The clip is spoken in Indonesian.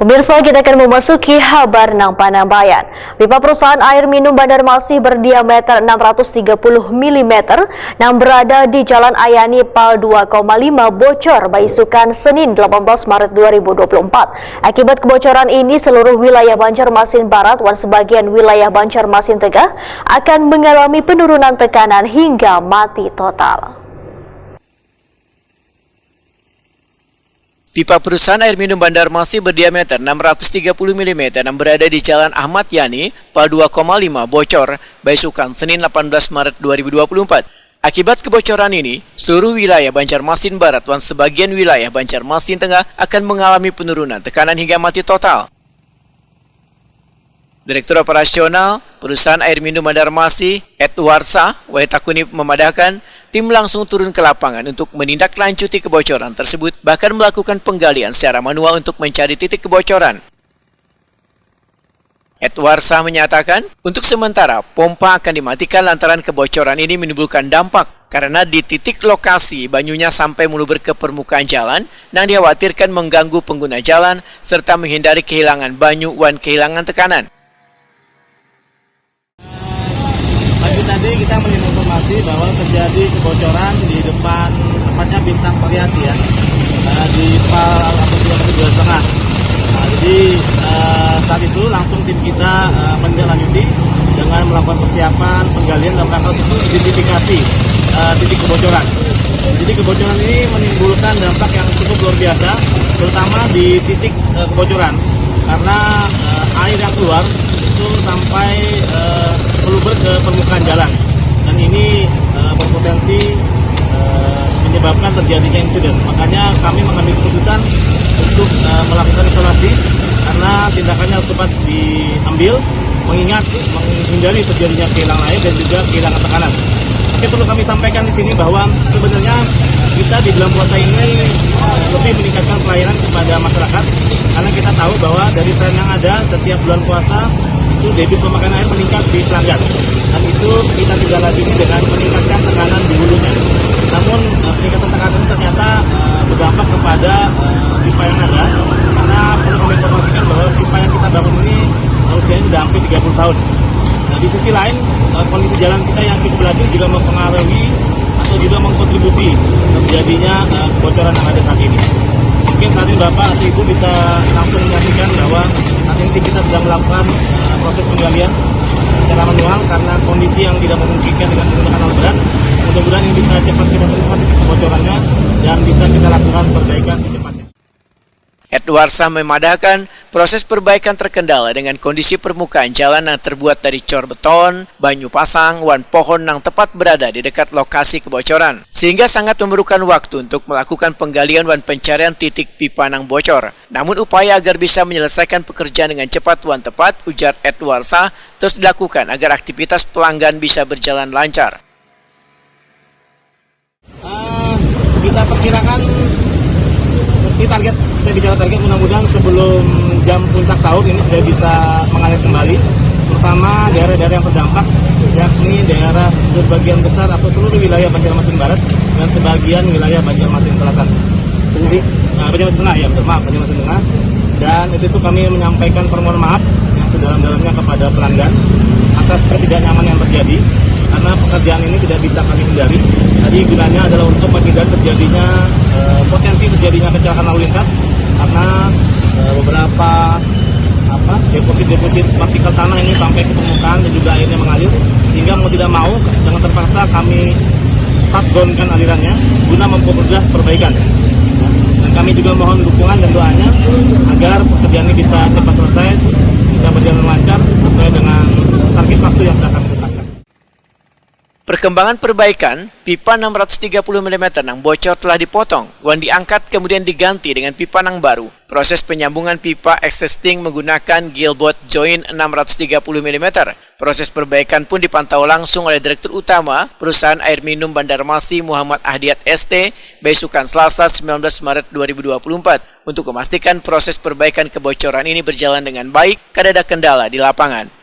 Pemirsa, kita akan memasuki kabar nang Panambayan. Pipa perusahaan air minum Banjarmasin berdiameter 630 mm yang berada di Jalan Ayani Pal 2,5 bocor Baisukan Senin 18 Maret 2024. Akibat kebocoran ini, seluruh wilayah Banjarmasin Barat dan sebagian wilayah Banjarmasin Tengah akan mengalami penurunan tekanan hingga mati total. Pipa perusahaan air minum Banjarmasin berdiameter 630 mm yang berada di Jalan Ahmad Yani, Pal 2,5 bocor, Baisukan, Senin 18 Maret 2024. Akibat kebocoran ini, seluruh wilayah Banjarmasin Barat dan sebagian wilayah Banjarmasin Tengah akan mengalami penurunan tekanan hingga mati total. Direktur Operasional Perusahaan Air Minum Banjarmasin, Edwarsa Wahitakuni memadahkan, tim langsung turun ke lapangan untuk menindaklanjuti kebocoran tersebut, bahkan melakukan penggalian secara manual untuk mencari titik kebocoran. Edwarsa menyatakan, untuk sementara pompa akan dimatikan lantaran kebocoran ini menimbulkan dampak karena di titik lokasi banyunya sampai meluber ke permukaan jalan dan dikhawatirkan mengganggu pengguna jalan serta menghindari kehilangan banyu dan kehilangan tekanan. Pagi tadi kita menerima informasi bahwa terjadi kebocoran di depan tempatnya Bintang Variasi ya, di Pal 2,5. Jadi saat itu langsung tim kita menindaklanjuti dengan melakukan persiapan penggalian dalam rangka untuk identifikasi titik kebocoran. Jadi kebocoran ini menimbulkan dampak yang cukup luar biasa, terutama di titik kebocoran karena air yang keluar itu sampai meluber ke permukaan jalan, dan ini berpotensi menyebabkan terjadinya insiden. Makanya kami mengambil keputusan untuk melakukan isolasi karena tindakannya harus cepat diambil, mengingat menghindari terjadinya kehilangan air dan juga kehilangan tekanan. Tapi perlu kami sampaikan di sini bahwa sebenarnya kita di bulan puasa ini lebih meningkatkan pelayanan kepada masyarakat, karena kita tahu bahwa dari tren yang ada setiap bulan puasa itu debit pemakaian air meningkat di pelanggan, dan itu kita tidak lagi dengan meningkatkan tekanan di hulunya. Namun peningkatan tekanan ini ternyata berdampak kepada pipa yang ada, karena perlu kami informasikan bahwa pipa yang kita bangun ini usianya sudah hampir 30 tahun. Nah, di sisi lain kondisi jalan kita yang cukup laju juga mempengaruhi atau juga mengkontribusi terjadinya kebocoran yang ada saat ini. Mungkin saat ini Bapak atau Ibu bisa langsung menyaksikan bahwa saat ini kita sedang melakukan proses penggalian secara manual karena kondisi yang tidak memungkinkan dengan menggunakan alat berat. Mudah-mudahan ini bisa cepat kita temukan titik kebocorannya dan bisa kita lakukan perbaikan secepatnya. Edwarsa memadahkan, proses perbaikan terkendala dengan kondisi permukaan jalan yang terbuat dari cor beton, banyu pasang, dan pohon yang tepat berada di dekat lokasi kebocoran, sehingga sangat memerlukan waktu untuk melakukan penggalian dan pencarian titik pipa yang bocor. Namun upaya agar bisa menyelesaikan pekerjaan dengan cepat dan tepat, ujar Edwarsa, terus dilakukan agar aktivitas pelanggan bisa berjalan lancar. Kita perkirakan target, kita bicara target, mudah-mudahan sebelum jam puncak sahur ini sudah bisa mengalir kembali, terutama daerah-daerah yang terdampak, yakni daerah sebagian besar atau seluruh wilayah Banjarmasin Barat dan sebagian wilayah Banjarmasin Selatan. Jadi Banjarmasin Tengah ya, maaf, Banjarmasin Tengah. Dan itu kami menyampaikan permohonan maaf yang sedalam-dalamnya kepada pelanggan atas ketidaknyamanan yang terjadi, karena pekerjaan ini tidak bisa kami hindari. Tadi gunanya adalah untuk menghindari terjadinya potensi terjadinya kecelakaan lalu lintas, karena beberapa deposit partikel tanah ini sampai ke permukaan dan juga airnya mengalir, sehingga mau tidak mau dengan terpaksa kami shutdown-kan alirannya guna mempermudah perbaikan. Dan kami juga mohon dukungan dan doanya agar pekerjaan ini bisa cepat selesai, bisa berjalan lancar sesuai dengan target waktu yang sudah kami tetapkan. Perkembangan perbaikan, pipa 630 mm yang bocor telah dipotong, dan diangkat kemudian diganti dengan pipa yang baru. Proses penyambungan pipa existing menggunakan gearbox joint 630 mm. Proses perbaikan pun dipantau langsung oleh Direktur Utama Perusahaan Air Minum Banjarmasin Muhammad Ahdiat ST, Baisukan, Selasa 19 Maret 2024, untuk memastikan proses perbaikan kebocoran ini berjalan dengan baik, kada ada kendala di lapangan.